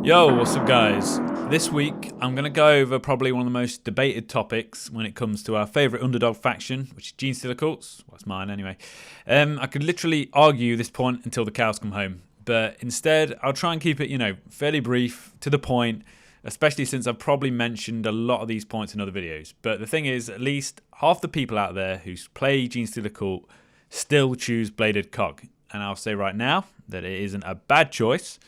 Yo, what's up guys? This week I'm going to go over probably one of the most debated topics when it comes to our favourite underdog faction, which is Genestealer cults. Well, that's mine anyway. I could literally argue this point until the cows come home, but instead I'll try and keep it, fairly brief, to the point, especially since I've probably mentioned a lot of these points in other videos. But the thing is, at least half the people out there who play Genestealer cult still choose Bladed Cog. And I'll say right now that it isn't a bad choice,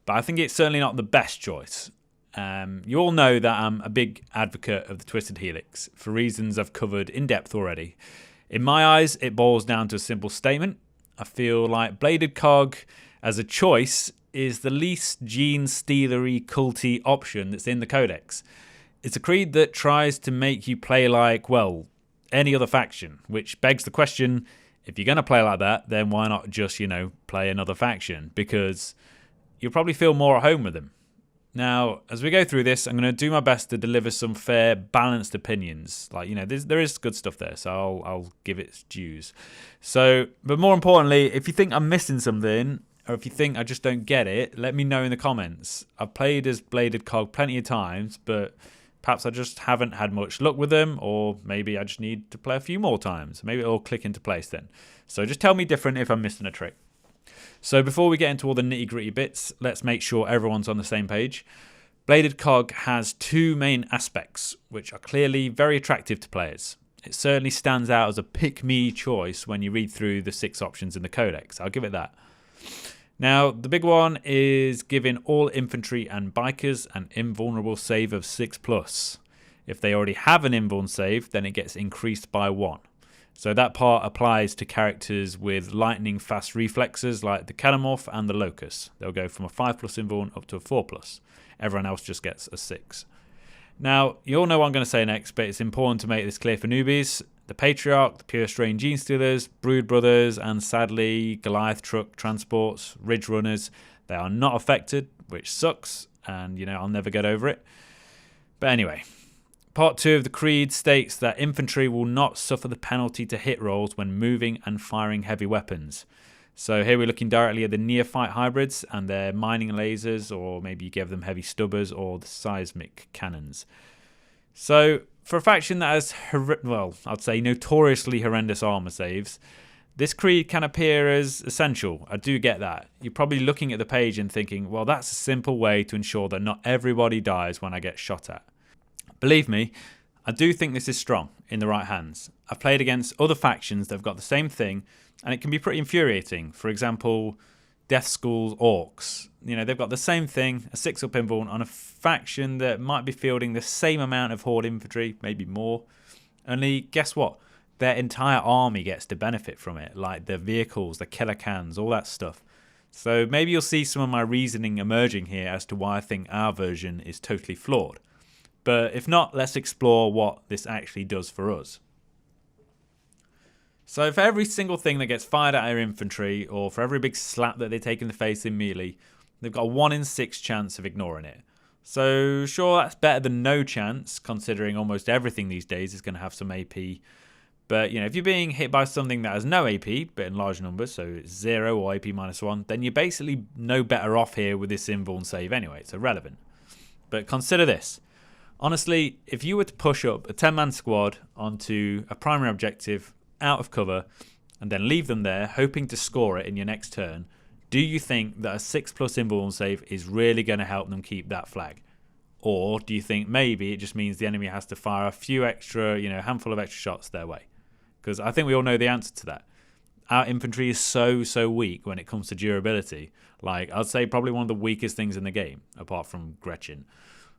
but I think it's certainly not the best choice. You all know that I'm a big advocate of the Twisted Helix for reasons I've covered in depth already. In my eyes, it boils down to a simple statement. I feel like Bladed Cog as a choice is the least Genestealer-y culty option that's in the Codex. It's a creed that tries to make you play like, well, any other faction, which begs the question, if you're going to play like that, then why not just, play another faction? Because you'll probably feel more at home with them. Now, as we go through this, I'm going to do my best to deliver some fair, balanced opinions. There is good stuff there, so I'll give it its dues. But more importantly, if you think I'm missing something, or if you think I just don't get it, let me know in the comments. I've played as Bladed Cog plenty of times, but perhaps I just haven't had much luck with them, or maybe I just need to play a few more times. Maybe it'll click into place then. So just tell me different if I'm missing a trick. So before we get into all the nitty-gritty bits, let's make sure everyone's on the same page. Bladed Cog has two main aspects, which are clearly very attractive to players. It certainly stands out as a pick-me choice when you read through the 6 options in the Codex. I'll give it that. Now, the big one is giving all infantry and bikers an invulnerable save of 6+. If they already have an invuln save, then it gets increased by 1. So that part applies to characters with lightning fast reflexes like the Catamorph and the Locust. They'll go from a 5+ invuln up to a 4+. Everyone else just gets a 6. Now, you all know what I'm going to say next, but it's important to make this clear for newbies. The Patriarch, the Pure Strain Genestealers, Brood Brothers, and sadly, Goliath Truck Transports, Ridge Runners, they are not affected, which sucks, and I'll never get over it. But anyway, Part 2 of the Creed states that infantry will not suffer the penalty to hit rolls when moving and firing heavy weapons. So here we're looking directly at the neophyte hybrids and their mining lasers, or maybe you give them heavy stubbers or the seismic cannons. So for a faction that has, I'd say notoriously horrendous armor saves, this creed can appear as essential. I do get that. You're probably looking at the page and thinking, well, that's a simple way to ensure that not everybody dies when I get shot at. Believe me, I do think this is strong in the right hands. I've played against other factions that have got the same thing, and it can be pretty infuriating. For example, Death School's Orcs. They've got the same thing, a 6+ invuln, on a faction that might be fielding the same amount of horde infantry, maybe more. Only, guess what? Their entire army gets to benefit from it, like their vehicles, the killer cans, all that stuff. So maybe you'll see some of my reasoning emerging here as to why I think our version is totally flawed. But if not, let's explore what this actually does for us. So for every single thing that gets fired at our infantry, or for every big slap that they take in the face in melee, they've got a 1 in 6 chance of ignoring it. So sure, that's better than no chance, considering almost everything these days is going to have some AP. But if you're being hit by something that has no AP, but in large numbers, so it's 0 or AP -1, then you're basically no better off here with this invuln save anyway. It's irrelevant. But consider this. Honestly, if you were to push up a 10-man squad onto a primary objective out of cover and then leave them there hoping to score it in your next turn, do you think that a 6+ invuln save is really going to help them keep that flag? Or do you think maybe it just means the enemy has to fire a few extra, handful of extra shots their way? Because I think we all know the answer to that. Our infantry is so weak when it comes to durability. I'd say probably one of the weakest things in the game, apart from Gretchen.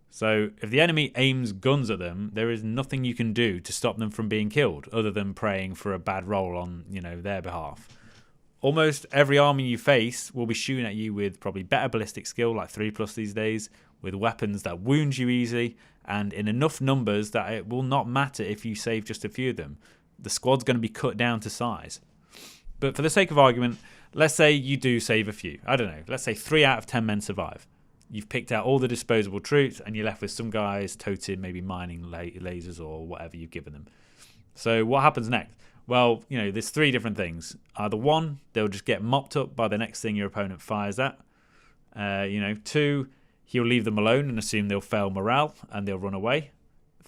So if the enemy aims guns at them, there is nothing you can do to stop them from being killed other than praying for a bad roll on, their behalf. Almost every army you face will be shooting at you with probably better ballistic skill, like 3+ these days, with weapons that wound you easy, and in enough numbers that it will not matter if you save just a few of them. The squad's going to be cut down to size. But for the sake of argument, let's say you do save a few. I don't know, let's say 3 out of 10 men survive. You've picked out all the disposable troops and you're left with some guys toting maybe mining lasers or whatever you've given them. So what happens next? Well, there's 3 different things. Either 1, they'll just get mopped up by the next thing your opponent fires at. 2, he'll leave them alone and assume they'll fail morale and they'll run away.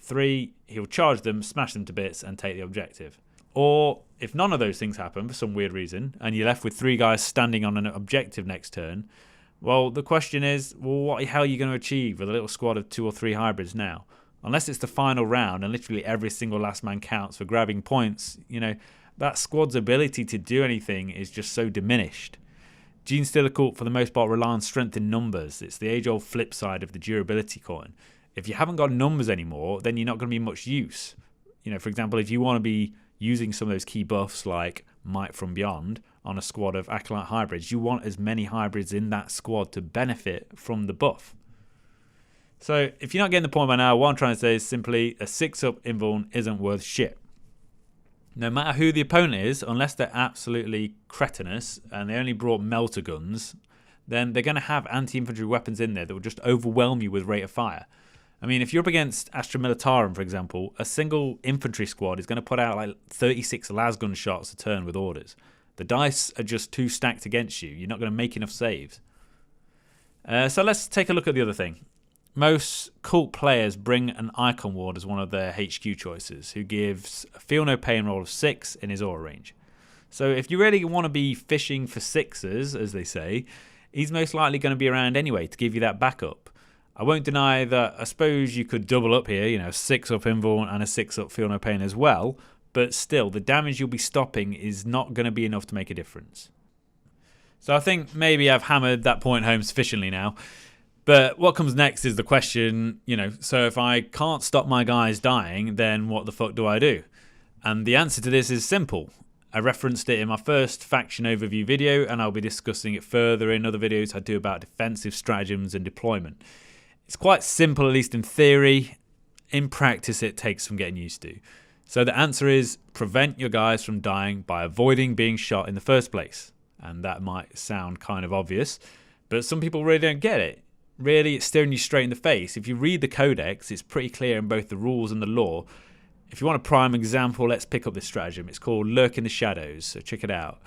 3, he'll charge them, smash them to bits and take the objective. Or if none of those things happen for some weird reason and you're left with 3 guys standing on an objective next turn, well, the question is, well, what the hell are you going to achieve with a little squad of 2 or 3 hybrids now? Unless it's the final round and literally every single last man counts for grabbing points, that squad's ability to do anything is just so diminished. Genestealer cult, for the most part, rely on strength in numbers. It's the age-old flip side of the durability coin. If you haven't got numbers anymore, then you're not going to be much use. For example, if you want to be using some of those key buffs like Might from Beyond on a squad of Acolyte hybrids, you want as many hybrids in that squad to benefit from the buff. So if you're not getting the point by now, what I'm trying to say is simply a 6-up invuln isn't worth shit. No matter who the opponent is, unless they're absolutely cretinous and they only brought melter guns, then they're going to have anti-infantry weapons in there that will just overwhelm you with rate of fire. I mean, if you're up against Astra Militarum, for example, a single infantry squad is going to put out like 36 lasgun shots a turn with orders. The dice are just too stacked against you. You're not going to make enough saves. So let's take a look at the other thing. Most cult players bring an Icon Ward as one of their HQ choices, who gives a Feel No Pain roll of 6 in his aura range. So if you really want to be fishing for 6s, as they say, he's most likely going to be around anyway to give you that backup. I won't deny that I suppose you could double up here, 6-up invuln and a 6-up Feel No Pain as well, but still, the damage you'll be stopping is not going to be enough to make a difference. So I think maybe I've hammered that point home sufficiently now. But what comes next is the question, so if I can't stop my guys dying, then what the fuck do I do? And the answer to this is simple. I referenced it in my first faction overview video, and I'll be discussing it further in other videos I do about defensive stratagems and deployment. It's quite simple, at least in theory. In practice, it takes some getting used to. So the answer is prevent your guys from dying by avoiding being shot in the first place. And that might sound kind of obvious, but some people really don't get it. Really, it's staring you straight in the face. If you read the Codex, it's pretty clear in both the rules and the law. If you want a prime example, let's pick up this stratagem. It's called Lurk in the Shadows, so check it out.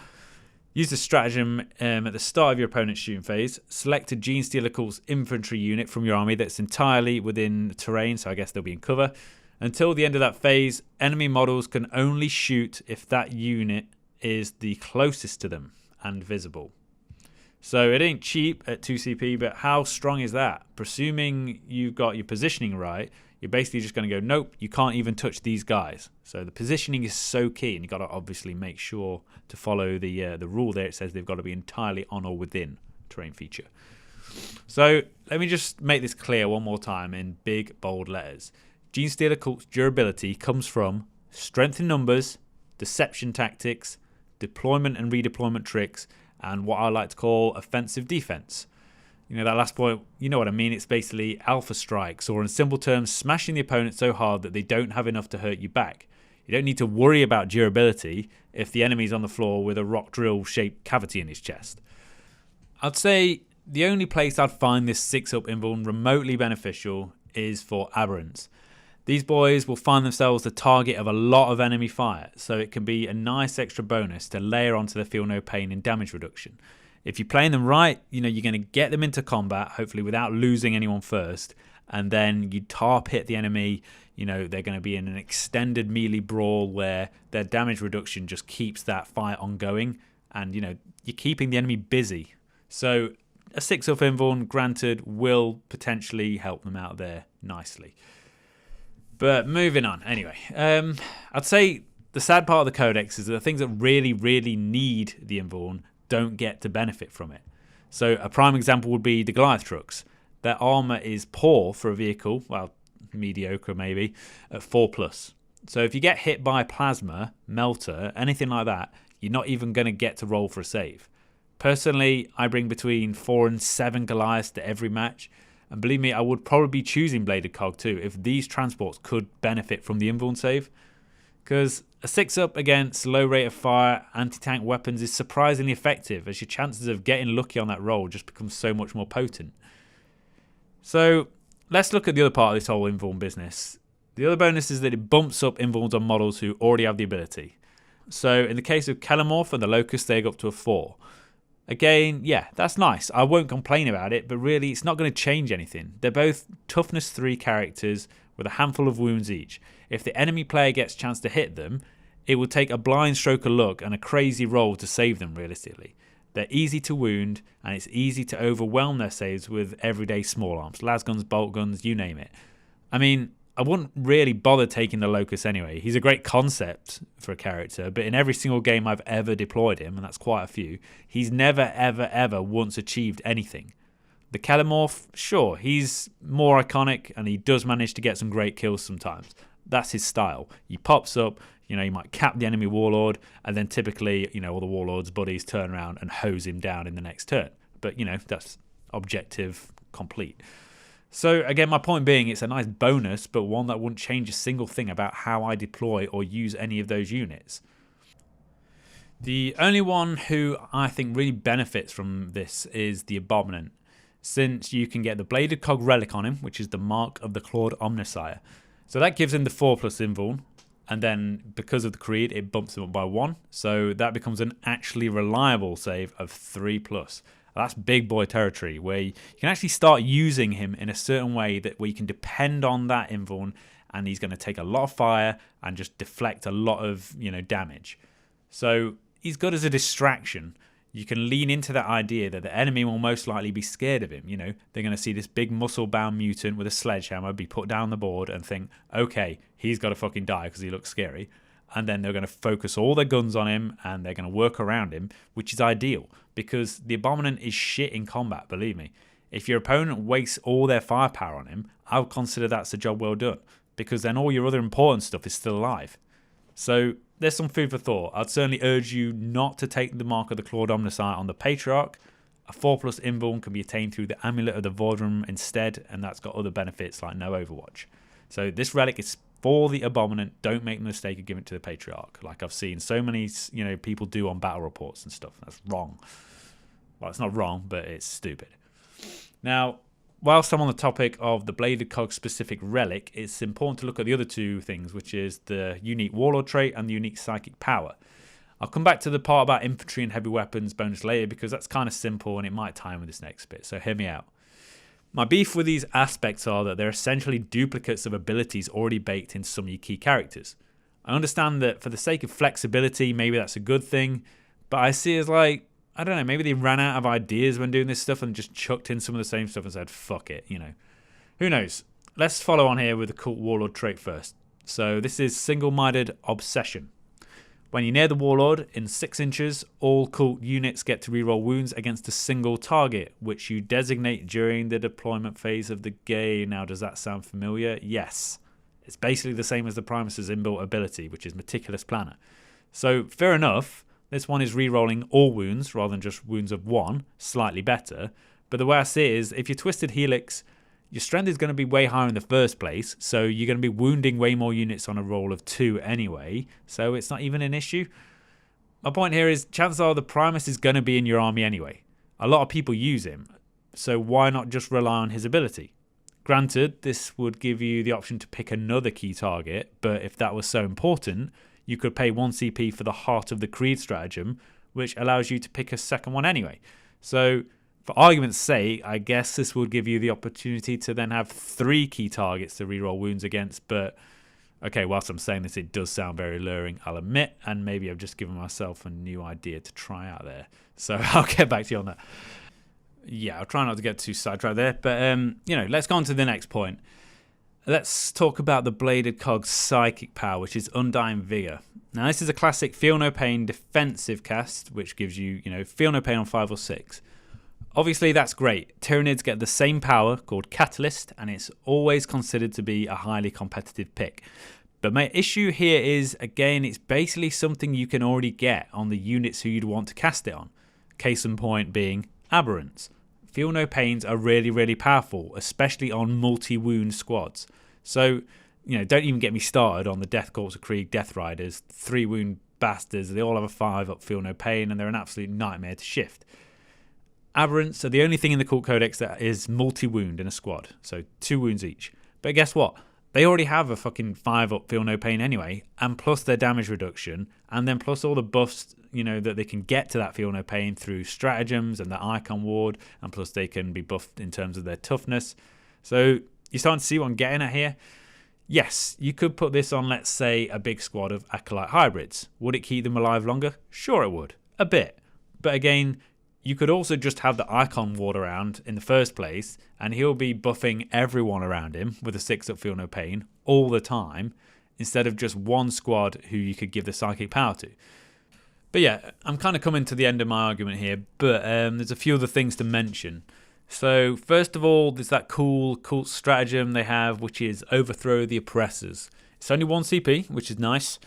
Use the stratagem at the start of your opponent's shooting phase. Select a Genestealer cult's infantry unit from your army that's entirely within the terrain, so I guess they'll be in cover. Until the end of that phase, enemy models can only shoot if that unit is the closest to them and visible. So it ain't cheap at 2 CP, but how strong is that? Presuming you've got your positioning right, you're basically just going to go, nope, you can't even touch these guys. So the positioning is so key, and you've got to obviously make sure to follow the rule there. It says they've got to be entirely on or within terrain feature. So let me just make this clear one more time in big, bold letters. Genestealer cult's durability comes from strength in numbers, deception tactics, deployment and redeployment tricks, and what I like to call offensive defense. That last point, you know what I mean. It's basically alpha strikes, or in simple terms, smashing the opponent so hard that they don't have enough to hurt you back. You don't need to worry about durability if the enemy's on the floor with a rock drill-shaped cavity in his chest. I'd say the only place I'd find this 6-up invuln remotely beneficial is for aberrants. These boys will find themselves the target of a lot of enemy fire, so it can be a nice extra bonus to layer onto the Feel No Pain in damage reduction. If you're playing them right, you're going to get them into combat, hopefully without losing anyone first, and then you tarp hit the enemy. They're going to be in an extended melee brawl where their damage reduction just keeps that fight ongoing, and you're keeping the enemy busy. So a 6-up invuln, granted, will potentially help them out there nicely. But moving on, anyway, I'd say the sad part of the Codex is that the things that really, really need the invuln don't get to benefit from it. So a prime example would be the Goliath trucks. Their armor is poor for a vehicle, well, mediocre maybe, at 4+. So if you get hit by plasma, melter, anything like that, you're not even going to get to roll for a save. Personally, I bring between 4 and 7 Goliaths to every match. And believe me, I would probably be choosing Bladed Cog too if these transports could benefit from the invuln save. Because a 6-up against low rate of fire anti-tank weapons is surprisingly effective, as your chances of getting lucky on that roll just become so much more potent. So let's look at the other part of this whole invuln business. The other bonus is that it bumps up invulns on models who already have the ability. So in the case of Kelemorph and the Locust, they go up to a 4. Again, yeah, that's nice. I won't complain about it, but really it's not going to change anything. They're both toughness 3 characters with a handful of wounds each. If the enemy player gets a chance to hit them, it will take a blind stroke of luck and a crazy roll to save them realistically. They're easy to wound, and it's easy to overwhelm their saves with everyday small arms, lasguns, bolt guns, you name it. I mean, I wouldn't really bother taking the Locust anyway. He's a great concept for a character, but in every single game I've ever deployed him, and that's quite a few, he's never, ever, ever once achieved anything. The Kellamorph, sure, he's more iconic, and he does manage to get some great kills sometimes. That's his style. He pops up, you might cap the enemy warlord, and then typically, all the warlord's buddies turn around and hose him down in the next turn. But, that's objective complete. So, again, my point being, it's a nice bonus, but one that wouldn't change a single thing about how I deploy or use any of those units. The only one who I think really benefits from this is the Abominant, since you can get the Bladed Cog Relic on him, which is the mark of the Clawed Omnissiah. So that gives him the 4+ invuln. And then, because of the Creed, it bumps him up by 1. So that becomes an actually reliable save of 3+. That's big boy territory, where you can actually start using him in a certain way where you can depend on that invuln, and he's going to take a lot of fire and just deflect a lot of damage. So he's good as a distraction. You can lean into that idea that the enemy will most likely be scared of him. They're going to see this big muscle-bound mutant with a sledgehammer be put down the board and think, okay, he's got to fucking die because he looks scary. And then they're going to focus all their guns on him and they're going to work around him, which is ideal because the Abominant is shit in combat, believe me. If your opponent wastes all their firepower on him, I would consider that's a job well done because then all your other important stuff is still alive. So there's some food for thought. I'd certainly urge you not to take the mark of the Clawed Omnissiah on the Patriarch. A 4+ invuln can be attained through the Amulet of the Voidrum instead, and that's got other benefits like no Overwatch. So this relic is for the Abominant. Don't make the mistake of giving it to the Patriarch, like I've seen so many people do on battle reports and stuff. That's wrong. Well, it's not wrong, but it's stupid. Now, whilst I'm on the topic of the Bladed Cog specific relic, it's important to look at the other two things, which is the unique Warlord trait and the unique Psychic power. I'll come back to the part about infantry and heavy weapons bonus later because that's kind of simple and it might tie in with this next bit, so hear me out. My beef with these aspects are that they're essentially duplicates of abilities already baked into some of your key characters. I understand that for the sake of flexibility, maybe that's a good thing, but I see it as like, I don't know, maybe they ran out of ideas when doing this stuff and just chucked in some of the same stuff and said, fuck it, Who knows? Let's follow on here with the Cult Warlord trait first. So this is Single-Minded Obsession. When you're near the Warlord, in 6 inches, all Cult units get to reroll wounds against a single target, which you designate during the deployment phase of the game. Now, does that sound familiar? Yes. It's basically the same as the Primus's inbuilt ability, which is Meticulous Planner. So, fair enough. This one is re-rolling all wounds rather than just wounds of 1, slightly better. But the way I see it is, if you're Twisted Helix, your strength is going to be way higher in the first place, so you're going to be wounding way more units on a roll of 2 anyway, so it's not even an issue. My point here is, chances are the Primus is going to be in your army anyway. A lot of people use him, so why not just rely on his ability? Granted, this would give you the option to pick another key target, but if that was so important, you could pay 1 CP for the Heart of the Creed stratagem, which allows you to pick a second one anyway. So, for argument's sake, I guess this would give you the opportunity to then have 3 key targets to reroll wounds against, but okay, whilst I'm saying this, it does sound very alluring, I'll admit, and maybe I've just given myself a new idea to try out there. So I'll get back to you on that. Yeah, I'll try not to get too sidetracked there, but let's go on to the next point. Let's talk about the Bladed Cog's Psychic power, which is Undying Vigor. Now, this is a classic Feel No Pain defensive cast, which gives you, Feel No Pain on 5 or 6. Obviously, that's great. Tyranids get the same power called Catalyst, and it's always considered to be a highly competitive pick. But my issue here is, again, it's basically something you can already get on the units who you'd want to cast it on. Case in point being Aberrants. Feel No Pains are really, really powerful, especially on multi-wound squads. So, don't even get me started on the Death Corps of Krieg Death Riders, 3-wound bastards. They all have a 5-up Feel No Pain, and they're an absolute nightmare to shift. Aberrants are the only thing in the Cult Codex that is multi-wound in a squad, so 2 wounds each. But guess what? they already have a fucking 5 up feel no pain anyway, and plus their damage reduction, and then plus all the buffs, that they can get to that feel no pain through stratagems and the icon ward, and plus they can be buffed in terms of their toughness. So you're starting to see what I'm getting at here. Yes, you could put this on, let's say, a big squad of Acolyte hybrids. Would it keep them alive longer? Sure it would. A bit. But again, you could also just have the icon ward around in the first place, and he'll be buffing everyone around him with a 6 up feel no pain all the time, instead of just one squad who you could give the psychic power to. But yeah, I'm kind of coming to the end of my argument here, but there's a few other things to mention. So first of all, there's that cool cult stratagem they have, which is Overthrow the Oppressors. It's only 1 CP, which is nice,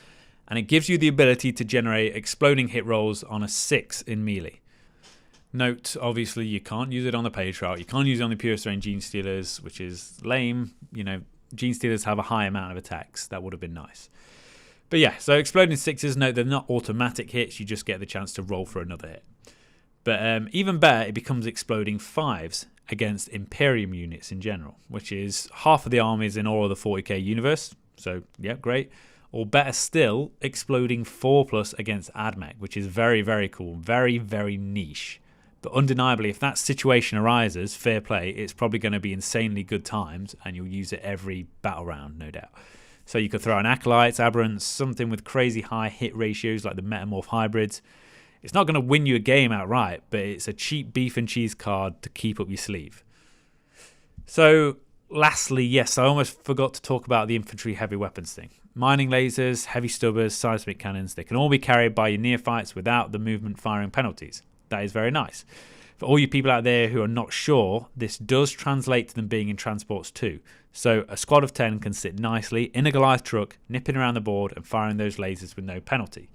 and it gives you the ability to generate exploding hit rolls on a 6 in melee. Note, obviously, you can't use it on the Patriarch. You can't use it on the Pure Strain Genestealers, which is lame. Genestealers have a high amount of attacks. That would have been nice. But yeah, so exploding 6s, note, they're not automatic hits. You just get the chance to roll for another hit. But even better, it becomes exploding 5s against Imperium units in general, which is half of the armies in all of the 40k universe. So, yeah, great. Or better still, exploding 4+ against AdMech, which is very, very cool. Very, very niche. But undeniably, if that situation arises, fair play, it's probably going to be insanely good times, and you'll use it every battle round, no doubt. So you could throw in Acolytes, Aberrants, something with crazy high hit ratios like the Metamorph hybrids. It's not going to win you a game outright, but it's a cheap beef and cheese card to keep up your sleeve. So, lastly, yes, I almost forgot to talk about the infantry heavy weapons thing. Mining lasers, heavy stubbers, seismic cannons, they can all be carried by your neophytes without the movement firing penalties. That is very nice. For all you people out there who are not sure, this does translate to them being in transports too. So a squad of 10 can sit nicely in a Goliath truck, nipping around the board and firing those lasers with no penalty.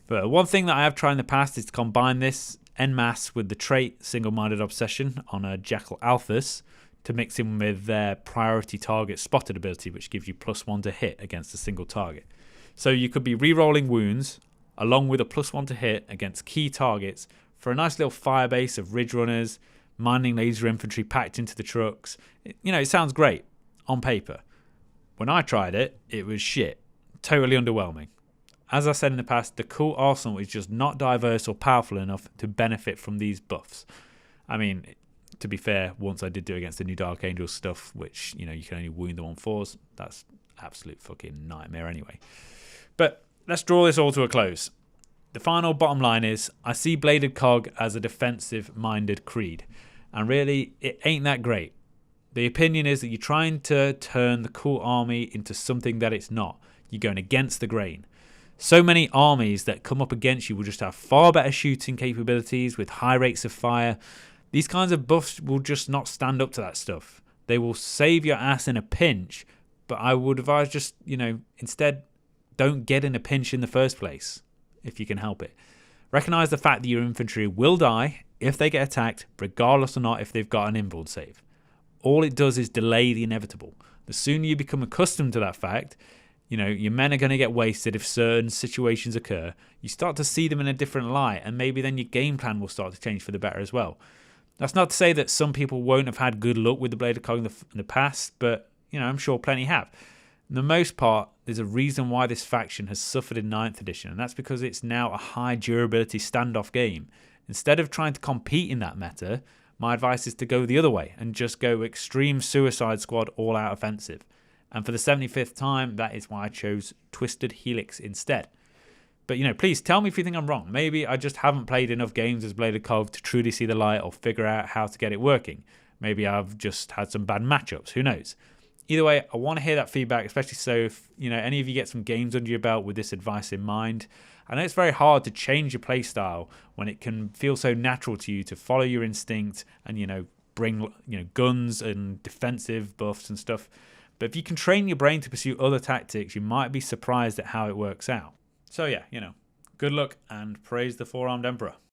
But one thing that I have tried in the past is to combine this en masse with the trait Single-Minded Obsession on a Jackal Alphas to mix in with their Priority Target Spotted ability, which gives you +1 to hit against a single target. So you could be re-rolling wounds along with a +1 to hit against key targets for a nice little firebase of Ridge Runners, mining laser infantry packed into the trucks. It sounds great on paper. When I tried it, it was shit. Totally underwhelming. As I said in the past, the cool arsenal is just not diverse or powerful enough to benefit from these buffs. I mean, to be fair, once I did do against the new Dark Angel stuff, which, you can only wound them on 4s. That's absolute fucking nightmare anyway. But let's draw this all to a close. The final bottom line is, I see Bladed Cog as a defensive-minded creed. And really, it ain't that great. The opinion is that you're trying to turn the cool army into something that it's not. You're going against the grain. So many armies that come up against you will just have far better shooting capabilities with high rates of fire. These kinds of buffs will just not stand up to that stuff. They will save your ass in a pinch, but I would advise just, instead, don't get in a pinch in the first place, if you can help it. Recognize the fact that your infantry will die if they get attacked, regardless or not if they've got an invuln save. All it does is delay the inevitable. The sooner you become accustomed to that fact, your men are going to get wasted if certain situations occur. You start to see them in a different light, and maybe then your game plan will start to change for the better as well. That's not to say that some people won't have had good luck with the Bladed Cog in the past, but I'm sure plenty have. For the most part, there's a reason why this faction has suffered in 9th edition, and that's because it's now a high durability standoff game. Instead of trying to compete in that meta, my advice is to go the other way and just go extreme Suicide Squad all-out offensive. And for the 75th time, that is why I chose Twisted Helix instead. But, please tell me if you think I'm wrong. Maybe I just haven't played enough games as Bladed Cog to truly see the light or figure out how to get it working. Maybe I've just had some bad matchups. Who knows? Either way, I want to hear that feedback, especially so if any of you get some games under your belt with this advice in mind. I know it's very hard to change your playstyle when it can feel so natural to you to follow your instinct and bring guns and defensive buffs and stuff. But if you can train your brain to pursue other tactics, you might be surprised at how it works out. So yeah, good luck and praise the Four-Armed Emperor.